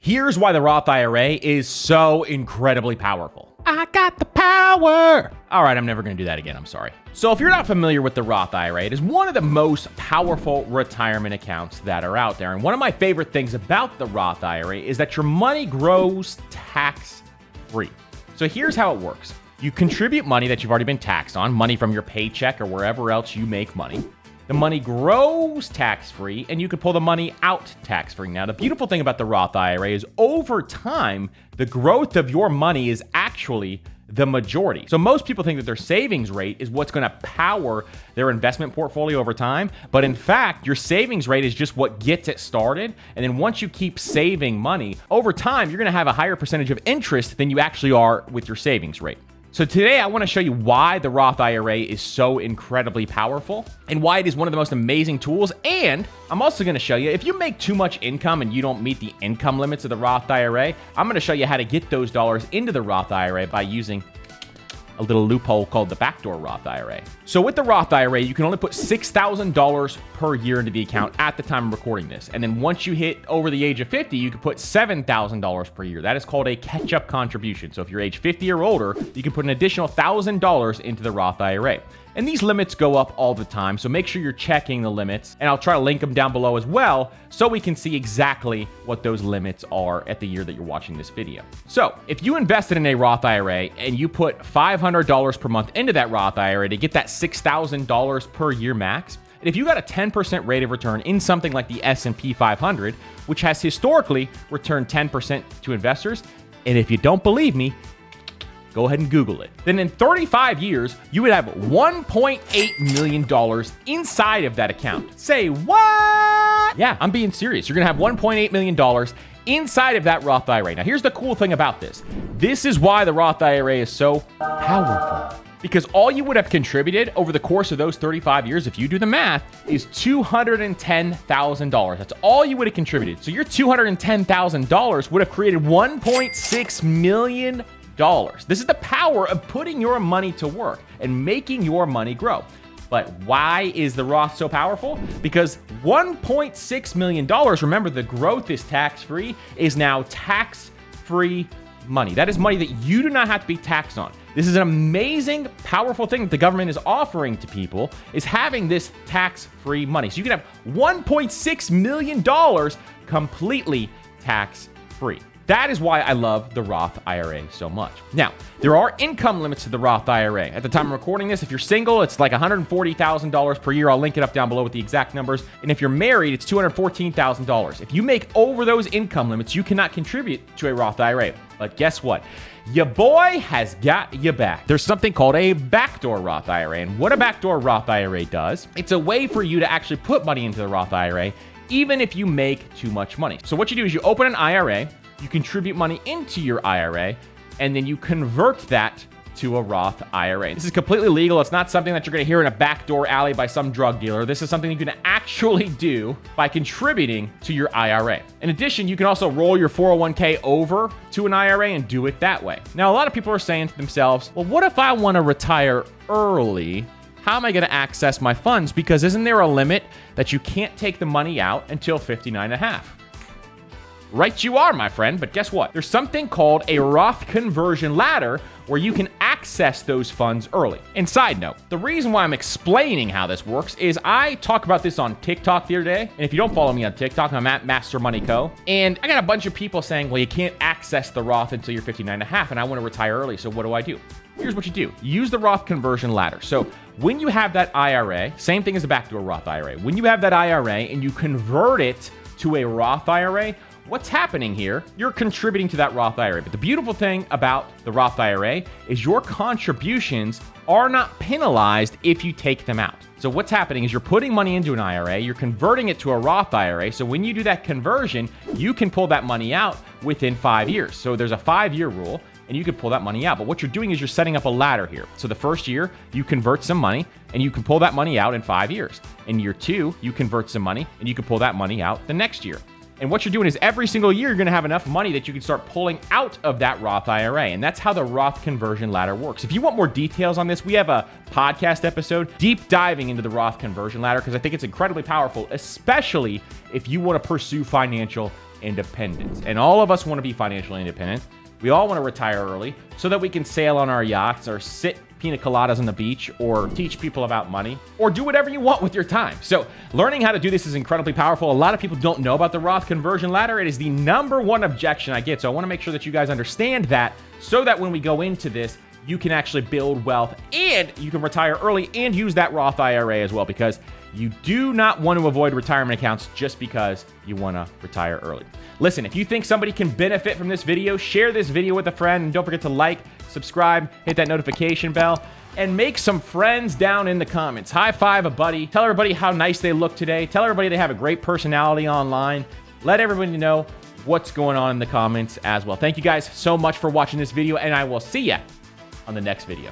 Here's why the Roth IRA is so incredibly powerful. I got the power. All right, I'm never going to do that again. I'm sorry. So if you're not familiar with the Roth IRA, it is one of the most powerful retirement accounts that are out there. And one of my favorite things about the Roth IRA is that your money grows tax-free. So here's how it works. You contribute money that you've already been taxed on, money from your paycheck or wherever else you make money. The money grows tax-free, and you can pull the money out tax-free. Now, the beautiful thing about the Roth IRA is over time, the growth of your money is actually the majority. So most people think that their savings rate is what's going to power their investment portfolio over time. But in fact, your savings rate is just what gets it started. And then once you keep saving money, over time, you're going to have a higher percentage of interest than you actually are with your savings rate. So today I want to show you why the Roth IRA is so incredibly powerful and why it is one of the most amazing tools. And I'm also going to show you if you make too much income and you don't meet the income limits of the Roth IRA, I'm going to show you how to get those dollars into the Roth IRA by using a little loophole called the backdoor Roth IRA. So with the Roth IRA, you can only put $6,000 per year into the account at the time of recording this. And then once you hit over the age of 50, you can put $7,000 per year. That is called a catch-up contribution. So if you're age 50 or older, you can put an additional $1,000 into the Roth IRA. And these limits go up all the time, so make sure you're checking the limits. And I'll try to link them down below as well, so we can see exactly what those limits are at the year that you're watching this video. So if you invested in a Roth IRA and you put $500 per month into that Roth IRA to get that $6,000 per year max, and if you got a 10% rate of return in something like the S&P 500, which has historically returned 10% to investors, and if you don't believe me, go ahead and Google it. Then in 35 years, you would have $1.8 million inside of that account. Say what? Yeah, I'm being serious. You're gonna have $1.8 million inside of that Roth IRA. Now here's the cool thing about this. This is why the Roth IRA is so powerful. Because all you would have contributed over the course of those 35 years, if you do the math, is $210,000. That's all you would have contributed. So your $210,000 would have created $1.6 million. This is the power of putting your money to work and making your money grow. But why is the Roth so powerful? Because $1.6 million, remember the growth is tax-free, is now tax-free money. That is money that you do not have to be taxed on. This is an amazing, powerful thing that the government is offering to people, is having this tax-free money. So you can have $1.6 million completely tax-free. That is why I love the Roth IRA so much. Now, there are income limits to the Roth IRA. At the time of recording this, if you're single, it's like $140,000 per year. I'll link it up down below with the exact numbers. And if you're married, it's $214,000. If you make over those income limits, you cannot contribute to a Roth IRA. But guess what? Your boy has got your back. There's something called a backdoor Roth IRA. And what a backdoor Roth IRA does, it's a way for you to actually put money into the Roth IRA, even if you make too much money. So what you do is you open an IRA, you contribute money into your IRA, and then you convert that to a Roth IRA. This is completely legal. It's not something that you're going to hear in a backdoor alley by some drug dealer. This is something you can actually do by contributing to your IRA. In addition, you can also roll your 401k over to an IRA and do it that way. Now, a lot of people are saying to themselves, well, what if I want to retire early? How am I going to access my funds? Because isn't there a limit that you can't take the money out until 59 and a half? Right you are, my friend, but guess what? There's something called a Roth conversion ladder where you can access those funds early. And side note, the reason why I'm explaining how this works is I talk about this on TikTok the other day. And if you don't follow me on TikTok, I'm at Master Money Co. And I got a bunch of people saying, well, you can't access the Roth until you're 59 and a half, and I want to retire early, so what do I do? Here's what you do. You use the Roth conversion ladder. So when you have that IRA, same thing as a backdoor Roth IRA. When you have that IRA and you convert it to a Roth IRA, what's happening here? You're contributing to that Roth IRA. But the beautiful thing about the Roth IRA is your contributions are not penalized if you take them out. So what's happening is you're putting money into an IRA, you're converting it to a Roth IRA. So when you do that conversion, you can pull that money out within 5 years. So there's a 5-year rule, and you could pull that money out. But what you're doing is you're setting up a ladder here. So the first year, you convert some money, and you can pull that money out in 5 years. In year 2, you convert some money, and you can pull that money out the next year. And what you're doing is every single year, you're going to have enough money that you can start pulling out of that Roth IRA. And that's how the Roth conversion ladder works. If you want more details on this, we have a podcast episode deep diving into the Roth conversion ladder because I think it's incredibly powerful, especially if you want to pursue financial independence. And all of us want to be financially independent. We all want to retire early so that we can sail on our yachts or sit pina coladas on the beach or teach people about money or do whatever you want with your time. So learning how to do this is incredibly powerful. A lot of people don't know about the Roth conversion ladder. It is the #1 objection I get. So I want to make sure that you guys understand that so that when we go into this, you can actually build wealth and you can retire early and use that Roth IRA as well, because you do not want to avoid retirement accounts just because you want to retire early. Listen, if you think somebody can benefit from this video, share this video with a friend, and don't forget to like, subscribe, hit that notification bell, and make some friends down in the comments. High five a buddy. Tell everybody how nice they look today. Tell everybody they have a great personality online. Let everybody know what's going on in the comments as well. Thank you guys so much for watching this video, and I will see ya on the next video.